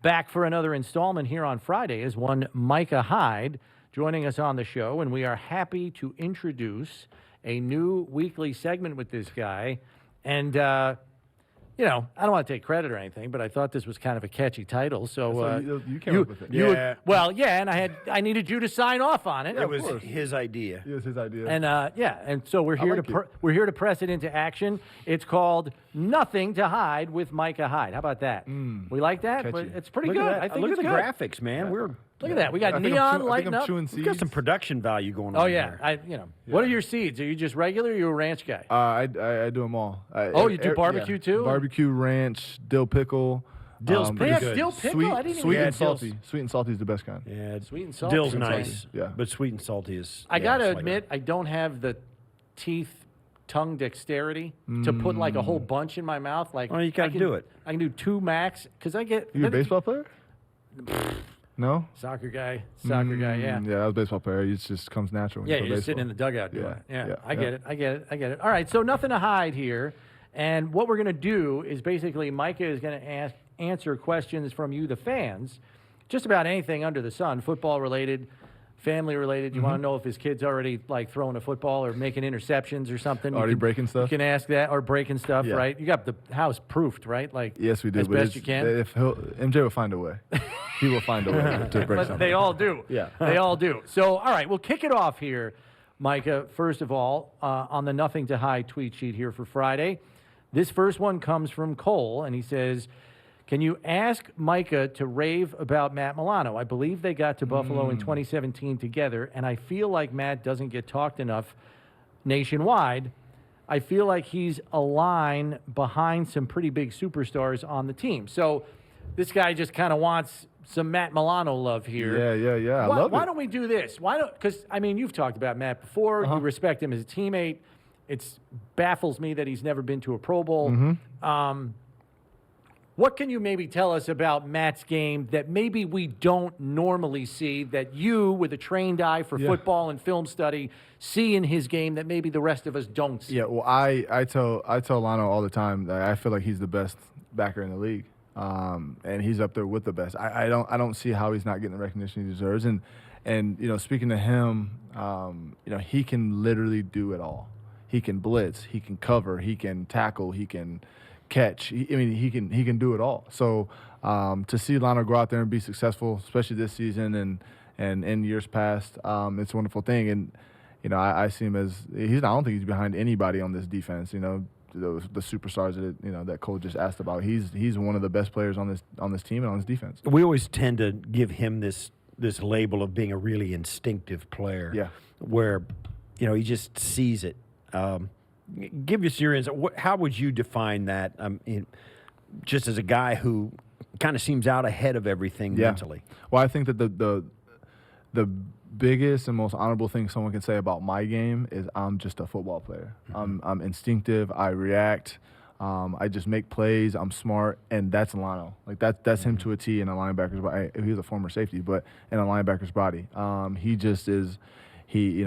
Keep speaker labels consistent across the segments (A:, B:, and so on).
A: Back for another installment here on Friday is one Micah Hyde joining us on the show, and we are happy to introduce a new weekly segment with this guy. And, you know, I don't want to take credit or anything, but I thought this was kind of a catchy title. So
B: you came up with it.
A: And I needed you to sign off on it.
C: It was his idea.
B: It was his idea.
A: And and so we're here we're here to press it into action. It's called Nothing to Hide with Micah Hyde. How about that? We like that. But it's pretty
C: Look
A: good.
C: at that.
A: I think
C: Look
A: it's
C: at the
A: good.
C: graphics, man.
A: Look at that. We got
B: I think
A: neon
B: I'm
A: lighting up.
B: chewing
C: We've got
B: seeds.
C: some production value going on.
A: Oh yeah,
C: there.
A: What are your seeds? Are you just regular? Or are you a ranch guy?
B: I do them all.
A: You do barbecue too?
B: Barbecue, ranch, dill pickle.
C: Dill's
A: They
C: pretty
A: have
C: good.
A: dill pickle.
B: Sweet,
A: I didn't even
B: sweet
A: know
B: and
A: dill's-
B: salty. Sweet and salty is the best kind.
C: Yeah,
A: Sweet and salty.
C: Dill's
A: Sweet and
C: nice.
A: salty.
B: Yeah.
C: But sweet and salty is.
A: I gotta
C: it's like
A: admit, I don't have the tongue dexterity to put like a whole bunch in my mouth. Like,
C: Well, you gotta do it.
A: I can do 2 max because I get.
B: You a baseball player? No.
A: Soccer guy, yeah.
B: Yeah, that was a baseball player. It just comes natural. when
A: Yeah,
B: you play
A: you're just sitting in
B: baseball.
A: the dugout doing it.
B: Yeah,
A: I get it. All right, so nothing to hide here. And what we're going to do is basically Micah is going to answer questions from you, the fans, just about anything under the sun, football related, family related. You want to know if his kid's already like throwing a football or making interceptions or something.
B: Already breaking stuff?
A: You can ask that, or breaking stuff,
B: Yeah.
A: right? You got the house proofed, right? Like
B: Yes, we do.
A: as
B: but
A: best you can.
B: MJ will find a way. He will find a way to break
A: But
B: something.
A: they all do.
B: Yeah.
A: They all do. So, all right, we'll kick it off here, Micah. First of all, on the Nothing to Hide tweet sheet here for Friday. This first one comes from Cole, and he says, can you ask Micah to rave about Matt Milano? I believe they got to Buffalo in 2017 together, and I feel like Matt doesn't get talked enough nationwide. I feel like he's a line behind some pretty big superstars on the team. So this guy just kind of wants some Matt Milano love here.
B: Yeah. I love it.
A: Why don't we do this? Because, I mean, you've talked about Matt before. You respect him as a teammate. It baffles me that he's never been to a Pro Bowl. What can you maybe tell us about Matt's game that maybe we don't normally see, that you, with a trained eye for football and film study, see in his game that maybe the rest of us don't see?
B: Yeah, well, I tell Lano all the time that I feel like he's the best backer in the league, and he's up there with the best. I don't see how he's not getting the recognition he deserves. And you know, speaking to him, you know, he can literally do it all. He can blitz, he can cover, he can tackle, he can catch. He can do it all. So to see Lano go out there and be successful, especially this season and in years past, it's a wonderful thing. And you know, I see him as I don't think he's behind anybody on this defense. You know, the superstars that Cole just asked about. He's one of the best players on this team and on this defense.
C: We always tend to give him this label of being a really instinctive player.
B: Yeah.
C: Where, you know, he just sees it. Give us your insight. How would you define that? Just as a guy who kind of seems out ahead of everything mentally.
B: Well, I think that the biggest and most honorable thing someone can say about my game is I'm just a football player. I'm instinctive. I react. I just make plays. I'm smart, and that's Lano. Like that's him to a T in a linebacker's body. He was a former safety, but in a linebacker's body, he just is. He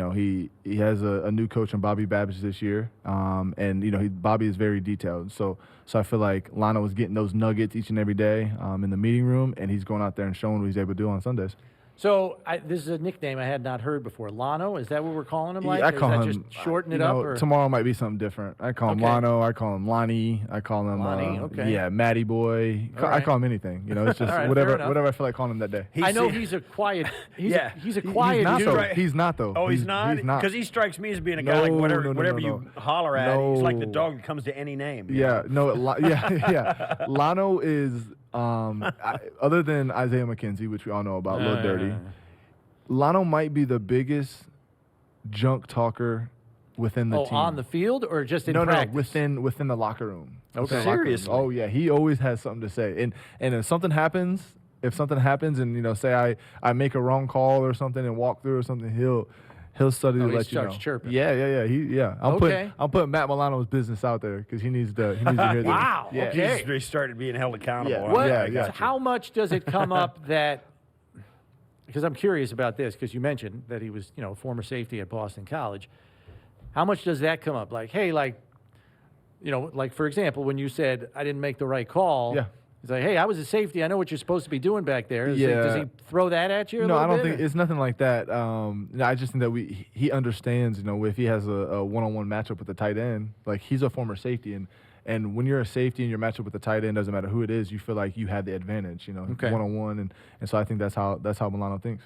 B: has a new coach in Bobby Babbage this year, and you know Bobby is very detailed. So I feel like Lano was getting those nuggets each and every day in the meeting room, and he's going out there and showing what he's able to do on Sundays.
A: So this is a nickname I had not heard before. Lano, is that what we're calling him? Like,
B: I call him.
A: Just shorten it up. Or?
B: Tomorrow might be something different. I call him Lano. I call him Lonnie. I call him
A: Lonnie, okay.
B: Yeah, Matty Boy. I
A: right.
B: call him anything. You know, it's just
A: right,
B: whatever I feel like calling him that day.
A: I know he's a quiet. He's a quiet
B: He's not
A: dude.
B: though. He's not though.
C: Oh, he's not? Because he strikes me as being a guy like whatever you holler at, he's like the dog that comes to any name.
B: Yeah, Lano is, other than Isaiah McKenzie, which we all know about, Lil Dirty, Lano might be the biggest junk talker within the team.
A: On the field or just in
B: no,
A: practice?
B: within the locker room.
A: Okay.
C: Seriously?
B: Oh yeah, he always has something to say. And if something happens, and you know, say I make a wrong call or something and walk through or something, he'll study to
A: he
B: let you know.
A: starts chirping.
B: Yeah. I'm putting Matt Milano's business out there because he needs to hear this.
A: Wow.
B: Yeah.
A: Okay.
C: He started being held accountable.
B: Yeah.
A: What,
B: Yeah.
A: so how much does it come up that? Because I'm curious about this, because you mentioned that he was, you know, former safety at Boston College. How much does that come up? Like, hey, like, you know, like for example, when you said I didn't make the right call.
B: Yeah.
A: He's like, hey, I was a safety. I know what you're supposed to be doing back there. Does
B: Yeah.
A: he throw that at you?
B: No, I don't
A: bit,
B: think
A: or?
B: it's nothing like that. I just think that he understands, if he has a one-on-one matchup with the tight end, like he's a former safety, and when you're a safety and your matchup with the tight end, doesn't matter who it is, you feel like you had the advantage,
A: Okay.
B: one-on-one, and so I think that's how Milano thinks.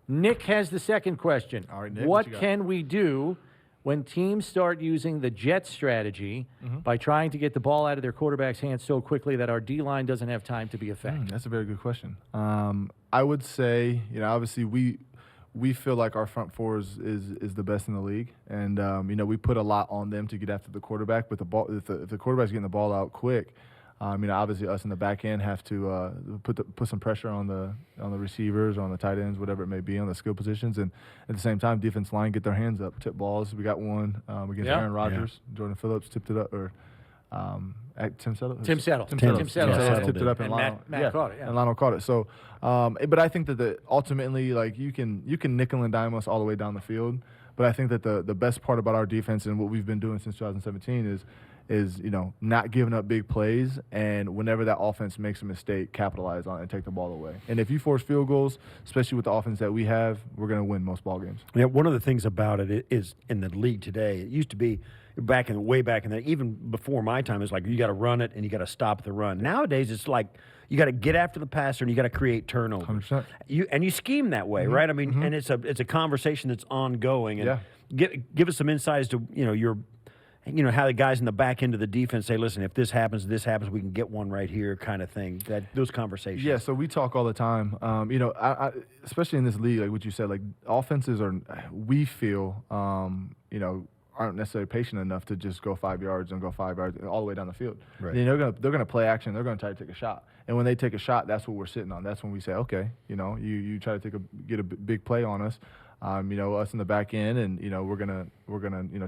A: Nick has the second question.
B: All right, Nick, what
A: what
B: you got?
A: can we do when teams start using the jet strategy by trying to get the ball out of their quarterback's hands so quickly that our D-line doesn't have time to be effective?
B: That's a very good question. I would say, obviously we feel like our front four is the best in the league, and we put a lot on them to get after the quarterback. But if the quarterback's getting the ball out quick, obviously us in the back end have to put some pressure on the receivers, on the tight ends, whatever it may be, on the skill positions, and at the same time, defense line get their hands up, tip balls. We got one against
A: Yeah.
B: Aaron Rodgers. Jordan Phillips tipped it up, or Tim Settle.
A: Tim Settle.
B: Tim
A: Tim
B: Settle.
A: Settle.
C: Yeah,
B: Tipped it up,
A: And
B: Lionel,
A: Matt caught it, yeah.
B: and Lionel caught it. So, but I think that ultimately, like you can nickel and dime us all the way down the field. But I think that the best part about our defense and what we've been doing since 2017 is not giving up big plays, and whenever that offense makes a mistake, capitalize on it and take the ball away. And if you force field goals, especially with the offense that we have, we're going to win most ball games.
C: Yeah, one of the things about it is in the league today, it used to be way back in the, even before my time, it's like you got to run it and you got to stop the run. Nowadays, it's like you got to get after the passer and you got to create turnovers.
B: 100%.
C: You scheme that way, right? I mean, and it's a conversation that's ongoing. And give us some insight as to how the guys in the back end of the defense say, listen, if this happens, we can get one right here, kind of thing. Those conversations.
B: Yeah, so we talk all the time. I especially in this league, like what you said, like offenses we feel, aren't necessarily patient enough to just go 5 yards and go 5 yards all the way down the field.
C: Right.
B: And they're gonna play action. They're gonna try to take a shot. And when they take a shot, that's what we're sitting on. That's when we say, okay, you try to get a big play on us. Us in the back end, and we're gonna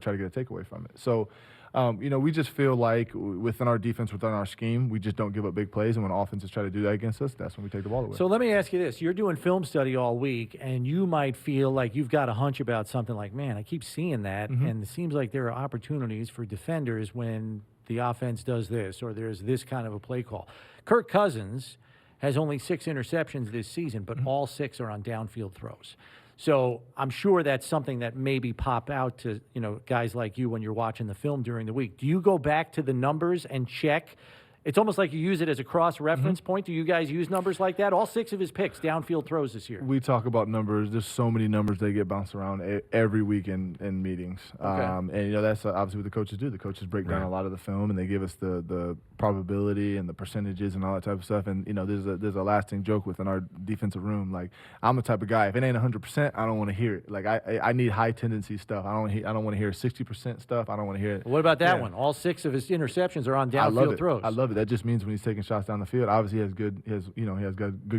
B: try to get a takeaway from it. So, we just feel like within our defense, within our scheme, we just don't give up big plays. And when offenses try to do that against us, that's when we take the ball away.
A: So let me ask you this. You're doing film study all week, and you might feel like you've got a hunch about something like, man, I keep seeing that, and it seems like there are opportunities for defenders when the offense does this or there's this kind of a play call. Kirk Cousins has only 6 interceptions this season, but all 6 are on downfield throws. So I'm sure that's something that maybe pop out to guys like you when you're watching the film during the week. Do you go back to the numbers and check? It's almost like you use it as a cross-reference point. Do you guys use numbers like that? All 6 of his picks, downfield throws this year.
B: We talk about numbers. There's so many numbers that get bounced around every week in meetings.
A: Okay.
B: And that's obviously what the coaches do. The coaches break down a lot of the film, and they give us the probability and the percentages and all that type of stuff. And there's a lasting joke within our defensive room. Like, I'm the type of guy, if it ain't 100%, I don't want to hear it. Like, I need high tendency stuff. I don't want to hear 60% stuff. I don't want to hear it.
A: What about that
B: Yeah.
A: one? All 6 of his interceptions are on
B: I love
A: downfield
B: it.
A: throws.
B: I love it. That just means when he's taking shots down the field, obviously he has good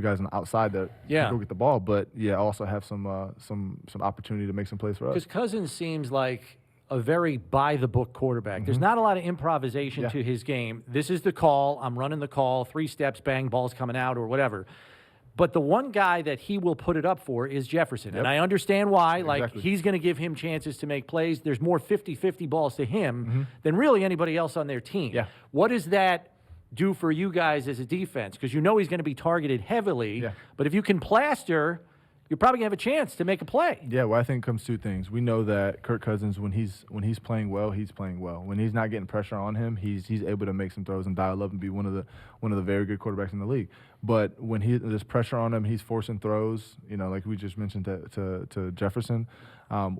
B: guys on the outside that can go get the ball, but also have some opportunity to make some plays for us.
A: Because Cousins seems like a very by-the-book quarterback. There's not a lot of improvisation to his game. This is the call. I'm running the call. 3 steps, bang, ball's coming out or whatever. But the one guy that he will put it up for is Jefferson. And I understand why. Like,
B: Exactly.
A: he's going to give him chances to make plays. There's more 50-50 balls to him than really anybody else on their team.
B: Yeah.
A: What does that do for you guys as a defense? Because he's going to be targeted heavily.
B: Yeah.
A: But if you can plaster, you're probably going to have a chance to make a play.
B: Yeah, well, I think it comes 2 things. We know that Kirk Cousins, when he's playing well, he's playing well. When he's not getting pressure on him, he's able to make some throws and dial up and be one of the very good quarterbacks in the league. But when there's pressure on him, he's forcing throws. Like we just mentioned to Jefferson.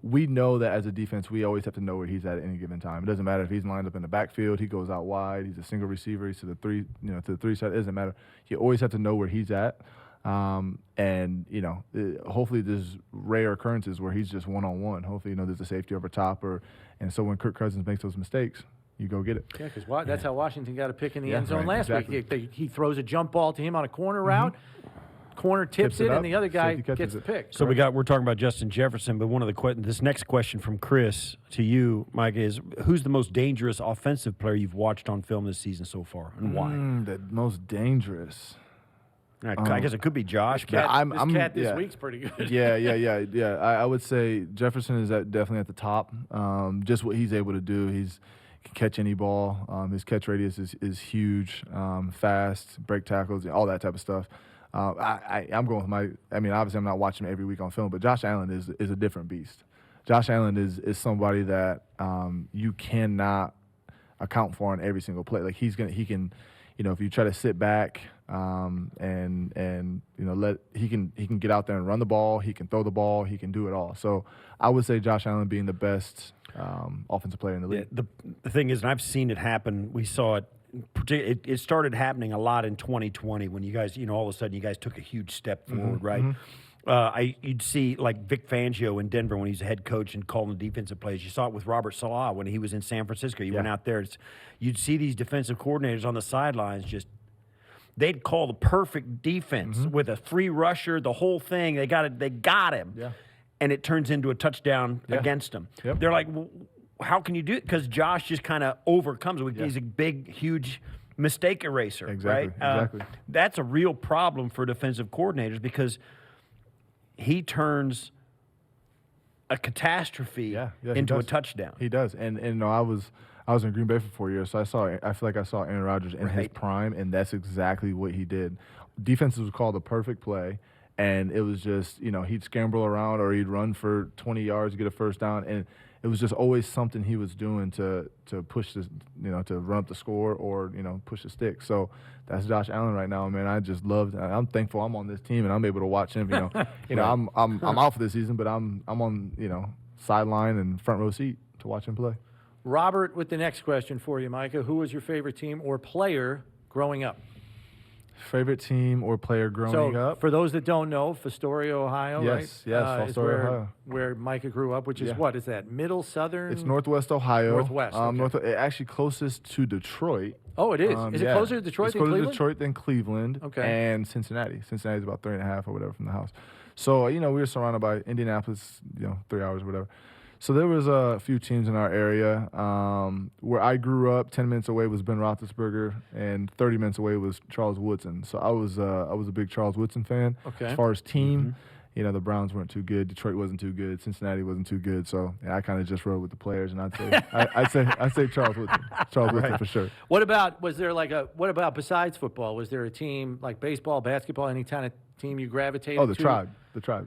B: We know that as a defense, we always have to know where he's at any given time. It doesn't matter if he's lined up in the backfield, he goes out wide, he's a single receiver, he's to the 3 side. It doesn't matter. You always have to know where he's at. Hopefully there's rare occurrences where he's just one-on-one. Hopefully, there's a safety over top, and so when Kirk Cousins makes those mistakes, you go get it.
A: Yeah, because that's how Washington got a pick in the end zone
B: right,
A: last
B: exactly.
A: week. He throws a jump ball to him on a corner route, corner tips it,
B: up,
A: and the other guy
B: safety catches
A: gets the
B: it.
A: pick.
C: So we're talking about Justin Jefferson, but one of this next question from Chris to you, Mike, is who's the most dangerous offensive player you've watched on film this season so far, and why?
B: The most dangerous.
C: I guess it could be Josh.
A: This cat this
B: yeah.
A: week's pretty good.
B: Yeah. I would say Jefferson is definitely at the top. Just what he's able to do. can catch any ball. His catch radius is huge, fast, break tackles, all that type of stuff. I'm going with obviously I'm not watching him every week on film, but Josh Allen is a different beast. Josh Allen is somebody that you cannot account for on every single play. Like he can, if you try to sit back and he can get out there and run the ball, he can throw the ball, he can do it all. So I would say Josh Allen being the best offensive player in the league.
C: Yeah, the thing is, and I've seen it happen. We saw it. It started happening a lot in 2020 when you guys, all of a sudden you guys took a huge step forward, right? You'd see like Vic Fangio in Denver when he was a head coach and calling the defensive plays. You saw it with Robert Saleh when he was in San Francisco. You went out there. You'd see these defensive coordinators on the sidelines they'd call the perfect defense with a free rusher, the whole thing. They got him. Yeah. And it turns into a touchdown against them.
B: Yep.
C: They're like, well, how can you do it? Because Josh just kind of overcomes it. He's a big, huge mistake eraser,
B: Exactly.
C: right?
B: Exactly.
C: That's a real problem for defensive coordinators because he turns a catastrophe into a touchdown.
B: He does. And I was in Green Bay for 4 years, so I feel like I saw Aaron Rodgers in his prime, and that's exactly what he did. Defenses would call the perfect play, and it was just, he'd scramble around or he'd run for 20 yards, get a first down, and it was just always something he was doing to push this, to run up the score or, push the stick. So that's Josh Allen right now, man. I just love. I'm thankful I'm on this team and I'm able to watch him. I'm out for this season, but I'm on sideline and front row seat to watch him play.
A: Robert, with the next question for you, Micah. Who was your favorite team or player growing up?
B: Favorite team or player growing up?
A: For those that don't know, Fostoria, Ohio, right?
B: Yes, Fostoria, Ohio.
A: Where Micah grew up, which is what? Is that middle, southern?
B: It's Northwest Ohio.
A: Northwest, okay.
B: Actually closest to Detroit.
A: Oh, it is? Is it closer to Detroit than Cleveland?
B: It's closer to Detroit than Cleveland and Cincinnati. Cincinnati's about 3.5 or whatever from the house. So, we were surrounded by Indianapolis, 3 hours or whatever. So there was a few teams in our area. Where I grew up, 10 minutes away was Ben Roethlisberger, and 30 minutes away was Charles Woodson. So I was a big Charles Woodson fan.
A: Okay.
B: As far as team, the Browns weren't too good, Detroit wasn't too good, Cincinnati wasn't too good. So I kind of just rode with the players, and I'd say Charles Woodson, Woodson for sure.
A: What about besides football? Was there a team like baseball, basketball, any kind of team you gravitated to?
B: Oh, the Tribe.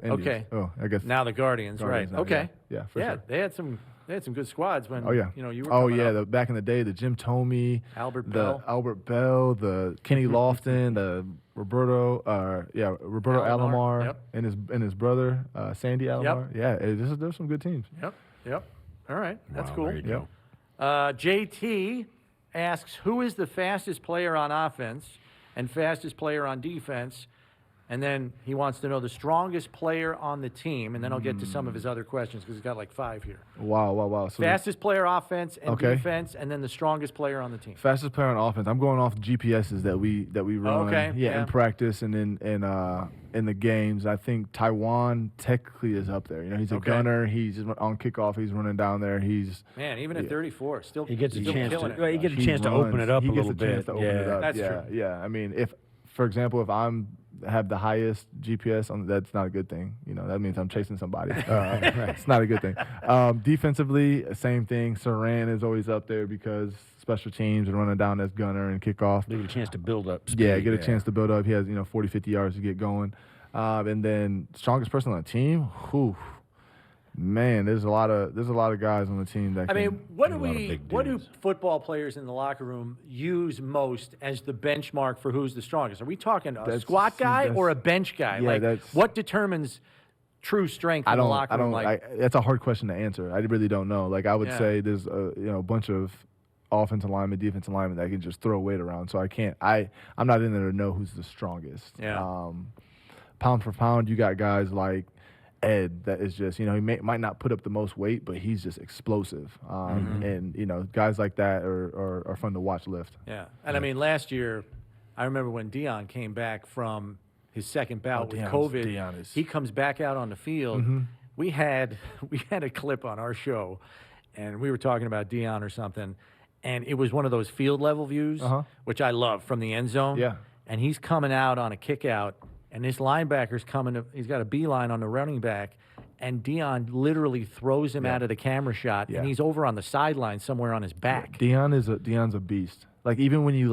B: Indians.
A: Okay.
B: Oh, I guess
A: now the Guardians, right?
B: Now,
A: okay.
B: Yeah, for sure.
A: They had some good squads when you were.
B: Oh yeah, back in the day, the Jim Thome,
A: Albert Bell,
B: the Kenny Lofton, the Roberto Alomar, and his brother Sandy Alomar.
A: Yep.
B: Yeah, there's some good teams.
A: Yep. All right, that's cool.
C: There you go.
A: JT asks, who is the fastest player on offense and fastest player on defense? And then he wants to know the strongest player on the team, and then I'll get to some of his other questions because he's got like 5 here.
B: Wow. So
A: fastest player offense and defense, and then the strongest player on the team.
B: Fastest player on offense. I'm going off GPSs that we run. In practice and in the games. I think Taiwan technically is up there. He's a gunner. He's on kickoff. He's running down there.
A: Even at 34, still
C: he gets a chance
A: to
C: he gets a chance to open it up a little bit.
A: That's true.
B: Yeah. I mean, if for example, if I'm have the highest GPS on, that's not a good thing. That means I'm chasing somebody. It's not a good thing. Defensively, same thing. Saran is always up there because special teams and running down as gunner and kickoff.
C: They get a chance to build up speed.
B: Yeah, get a chance to build up. He has 40, 50 yards to get going. And then strongest person on the team. Man, there's a lot of guys on the team that.
A: What do football players in the locker room use most as the benchmark for who's the strongest? Are we talking a squat guy or a bench guy?
B: Yeah,
A: what determines true strength in the locker room?
B: That's a hard question to answer. I really don't know. I would say there's a bunch of offensive linemen, defensive linemen that can just throw weight around. So I can't. I'm not in there to know who's the strongest.
A: Yeah.
B: Pound for pound, you got guys like Ed that is just, he might not put up the most weight, but he's just explosive. And, guys like that are fun to watch lift.
A: Yeah. And last year, I remember when Deion came back from his second bout with COVID, he comes back out on the field. We had a clip on our show, and we were talking about Deion or something, and it was one of those field level views, which I love, from the end zone.
B: Yeah.
A: And he's coming out on a kick out, and this linebacker's coming. He's got a beeline on the running back, and Dion literally throws him out of the camera shot,
B: Yeah.
A: and he's over on the sideline somewhere on his back.
B: Dion's a beast. Like even when you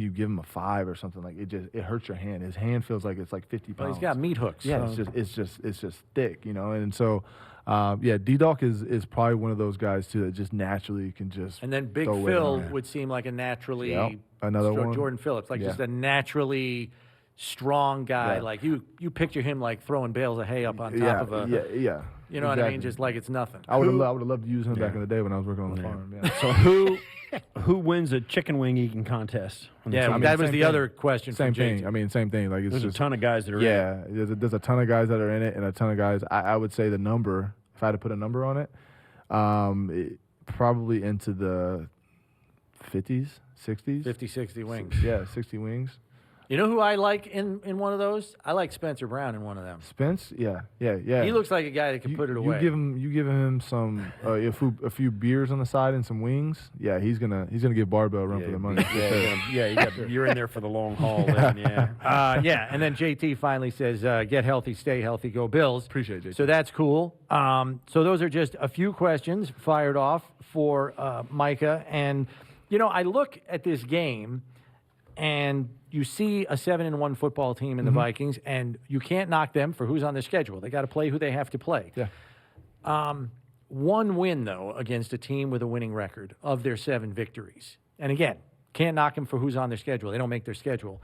B: give him a 5 or something, like it hurts your hand. His hand feels like it's like 50
A: Well,
B: pounds.
A: he's got meat hooks.
B: Yeah,
A: so-
B: it's just thick, you know. And so, D-Doc is probably one of those guys too that just naturally can just.
A: And then Big
B: throw weight
A: Phil
B: around.
A: would seem like a naturally
B: Yep, another one.
A: Jordan Phillips, like
B: Yeah.
A: just a naturally strong guy.
B: Yeah.
A: Like you picture him like throwing bales of hay up on top
B: yeah,
A: of a,
B: yeah.
A: you know what I mean?
B: exactly.
A: Just like it's nothing.
B: I would have loved to use him back in the day when I was working on the farm. Yeah.
C: So who wins a chicken wing eating contest?
A: Yeah,
B: I mean,
A: that was
B: same
A: the
B: thing.
A: other question.
B: Same
A: from JT.
B: thing. I mean, same thing. Like it's
C: There's
B: just
C: a ton of guys that are in it.
B: yeah. There's a ton of guys that are in it, and a ton of guys. I would say the number, if I had to put a number on it, probably into the 50s, 60s.
A: 50, 60 wings.
B: Yeah, 60 wings.
A: You know who I like in one of those? I like Spencer Brown in one of them.
B: Spence, yeah.
A: He looks like a guy that can put it away.
B: You give him some a few beers on the side and some wings. Yeah, he's gonna give Barbell a run for the money.
C: You're in there for the long haul. Then, yeah.
A: Yeah, and then JT finally says, get healthy, stay healthy, go Bills.
B: Appreciate it, JT.
A: So that's cool. So those are just a few questions fired off for Micah. And, you know, I look at this game, and you see a 7-1 football team in the Vikings, and you can't knock them for who's on their schedule. They got to play who they have to play.
B: Yeah.
A: One win, though, against a team with a winning record of their 7 victories. And again, can't knock them for who's on their schedule. They don't make their schedule.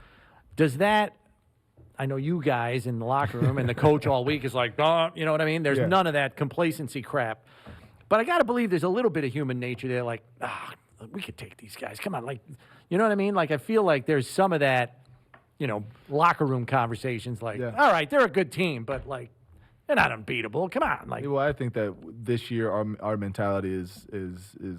A: Does that, I know you guys in the locker room and the coach all week is like, oh, you know what I mean? There's
B: Yeah.
A: none of that complacency crap. But I got to believe there's a little bit of human nature there, like, we could take these guys. Come on, like, you know what I mean? Like, I feel like there's some of that, you know, locker room conversations. Like,
B: Yeah.
A: all right, they're a good team, but like, they're not unbeatable. Come on, like,
B: Well, I think that this year our mentality is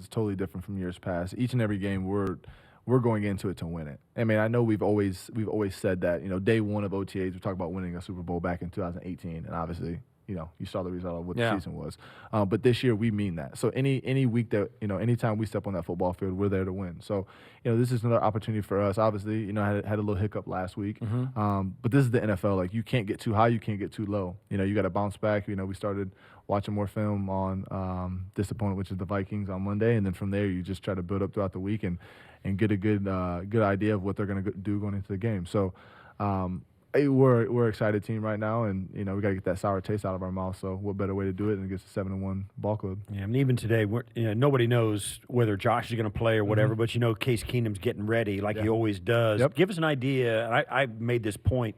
B: totally different from years past. Each and every game we're going into it to win it. I mean, I know we've always said that. You know, day one of OTAs we talked about winning a Super Bowl back in 2018, and obviously, you know, you saw the result of what
A: Yeah.
B: the season was. But this year we mean that. So any week that, you know, anytime we step on that football field, we're there to win. So, you know, this is another opportunity for us. Obviously, you know, I had a little hiccup last week. But this is the NFL. Like, you can't get too high, you can't get too low. You know, you got to bounce back. You know, we started watching more film on this opponent, which is the Vikings, on Monday, and then from there you just try to build up throughout the week and get a good idea of what they're going to do going into the game. So. We're an excited team right now, and you know we got to get that sour taste out of our mouth. So what better way to do it than against a 7-1 ball club?
C: Yeah, and even today, nobody knows whether Josh is going to play or whatever, but you know Case Keenum's getting ready like he always does.
B: Yep.
C: Give us an idea. And I made this point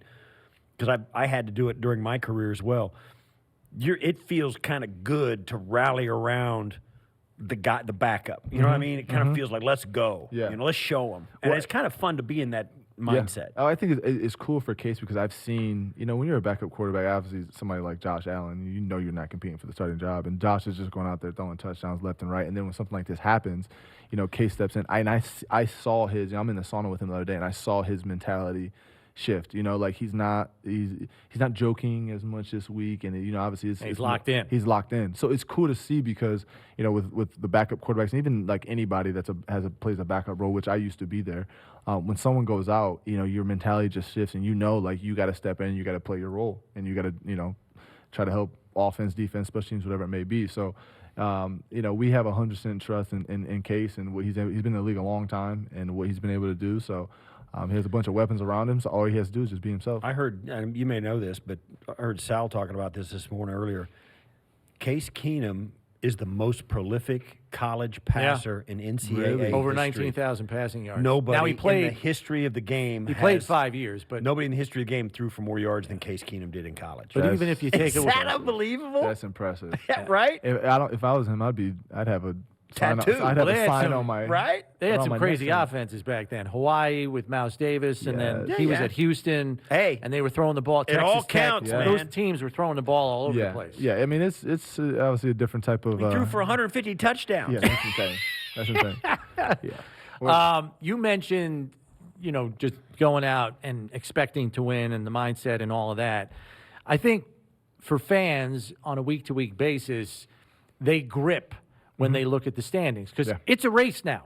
C: because I had to do it during my career as well. It feels kind of good to rally around the backup. You know what I mean? It kind of feels like, let's go.
B: Yeah.
C: You know, let's show them. And it's kind of fun to be in that mindset.
B: Oh, I think it's cool for Case because I've seen, you know, when you're a backup quarterback, obviously somebody like Josh Allen, you know you're not competing for the starting job, and Josh is just going out there throwing touchdowns left and right. And then when something like this happens, you know, Case steps in. I saw his. You know, I'm in the sauna with him the other day, and I saw his mentality shift. You know, like he's not joking as much this week, and you know, obviously
A: He's locked in.
B: He's locked in. So it's cool to see because you know, with the backup quarterbacks, and even like anybody plays a backup role, which I used to be there. When someone goes out, you know, your mentality just shifts, and you know, like you got to step in, you got to play your role, and you got to, you know, try to help offense, defense, special teams, whatever it may be. So, you know, we have 100% trust in Case, and what he's been in the league a long time, and what he's been able to do. So. He has a bunch of weapons around him, so all he has to do is just be himself.
C: I heard, and you may know this, but I heard Sal talking about this morning earlier. Case Keenum is the most prolific college passer in NCAA
B: Really?
A: Over
C: history.
A: 19,000 passing yards.
C: Nobody
A: Now he played.
C: in the history of the game.
A: He played
C: has-
A: 5 years, but
C: Nobody in the history of the game threw for more yards than Case Keenum did in college.
A: but
B: That's-
A: even if you take
C: Is
A: it with
C: that unbelievable?
B: That's impressive.
C: right?
B: If I was him, I'd have a
C: Tattoo.
B: I'd have
A: Well, they
B: a
A: had
B: sign
A: some-
B: on my
C: right?
A: they had
B: on
A: some
B: my
A: crazy
B: neck.
A: offenses back then. Hawaii with Mouse Davis, and then
B: Yes.
A: he was
C: Yeah.
A: at Houston.
C: Hey.
A: and they were throwing the ball.
C: It
A: Texas
C: all
A: Tech,
C: counts,
B: Yeah.
A: Those
C: man.
A: teams were throwing the ball all over
B: Yeah,
A: the place.
B: yeah. I mean, it's obviously a different type of.
C: He threw for 150 touchdowns.
B: Yeah, that's insane. That's insane. Yeah.
A: You mentioned, you know, just going out and expecting to win and the mindset and all of that. I think for fans on a week-to-week basis, they grip when they look at the standings because
B: Yeah.
A: it's a race now.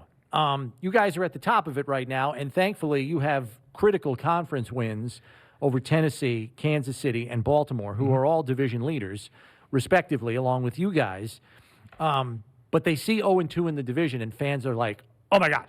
A: You guys are at the top of it right now, and thankfully you have critical conference wins over Tennessee, Kansas City, and Baltimore, who are all division leaders, respectively, along with you guys. But they see 0-2 in the division, and fans are like, oh, my God.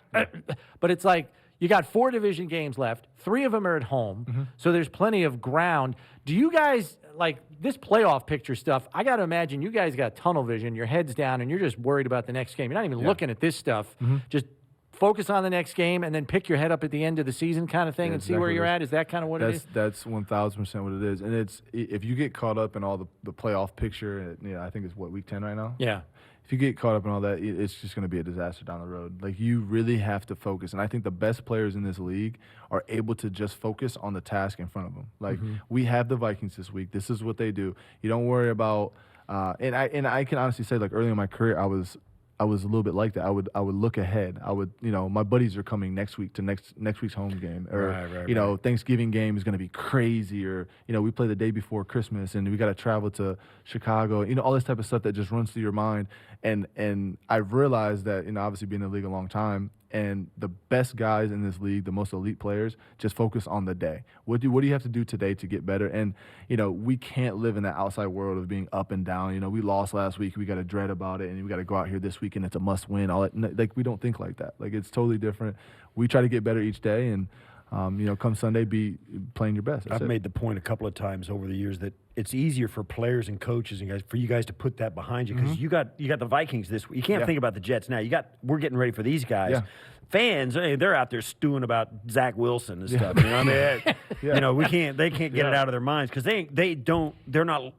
A: But it's like you got 4 division games left. 3 of them are at home, so there's plenty of ground. Do you guys, like this playoff picture stuff, I got to imagine you guys got tunnel vision, your head's down, and you're just worried about the next game. You're not even looking at this stuff. Just focus on the next game and then pick your head up at the end of the season kind of thing and see where you're at? Is that kind of what it is?
B: That's 1,000% what it is. And it's if you get caught up in all the playoff picture, I think it's week 10 right now?
A: Yeah.
B: If you get caught up in all that, it's just going to be a disaster down the road. Like, you really have to focus. And I think the best players in this league are able to just focus on the task in front of them. Like, we have the Vikings this week. This is what they do. You don't worry about and I can honestly say, like, early in my career, I was a little bit like that. I would look ahead. I would, my buddies are coming next week to next week's home game, or Thanksgiving game is going to be crazy, or we play the day before Christmas and we got to travel to Chicago. All this type of stuff that just runs through your mind. And I've realized that obviously being in the league a long time, and the best guys in this league, the most elite players, just focus on the day. What do you have to do today to get better? And we can't live in that outside world of being up and down. We lost last week, we got to dread about it, and we got to go out here this week and it's a must win. All that, like, we don't think like that. Like, it's totally different. We try to get better each day, and come Sunday, be playing your best.
C: I've made the point a couple of times over the years that it's easier for players and coaches and guys for you guys to put that behind you, because you got the Vikings this week. You can't think about the Jets now. We're getting ready for these guys. Yeah. Fans, they're out there stewing about Zach Wilson and stuff. You know what I mean? They can't get it out of their minds because they're not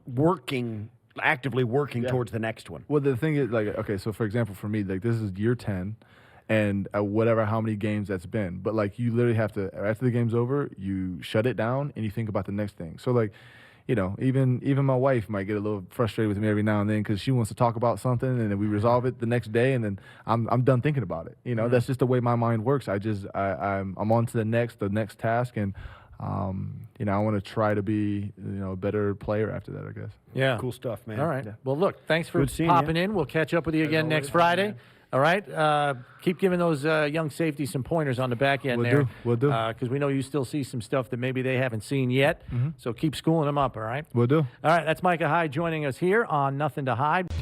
C: actively working towards the next one.
B: Well, the thing is, like, okay, so for example, for me, like, this is year 10. And how many games that's been. But, like, you literally have to, after the game's over, you shut it down and you think about the next thing. So, like, even my wife might get a little frustrated with me every now and then because she wants to talk about something, and then we resolve it the next day, and then I'm done thinking about it. That's just the way my mind works. I'm on to the next task, and I want to try to be a better player after that, I guess.
A: Yeah.
C: Cool stuff, man.
A: All right.
C: Yeah.
A: Well, look, thanks for popping in. We'll catch up with you again next Friday. All right. Keep giving those young safeties some pointers on the back end there.
B: We'll do.
A: Because we know you still see some stuff that maybe they haven't seen yet. So keep schooling them up, all right?
B: We'll do.
A: All right. That's Micah Hyde joining us here on Nothing to Hide.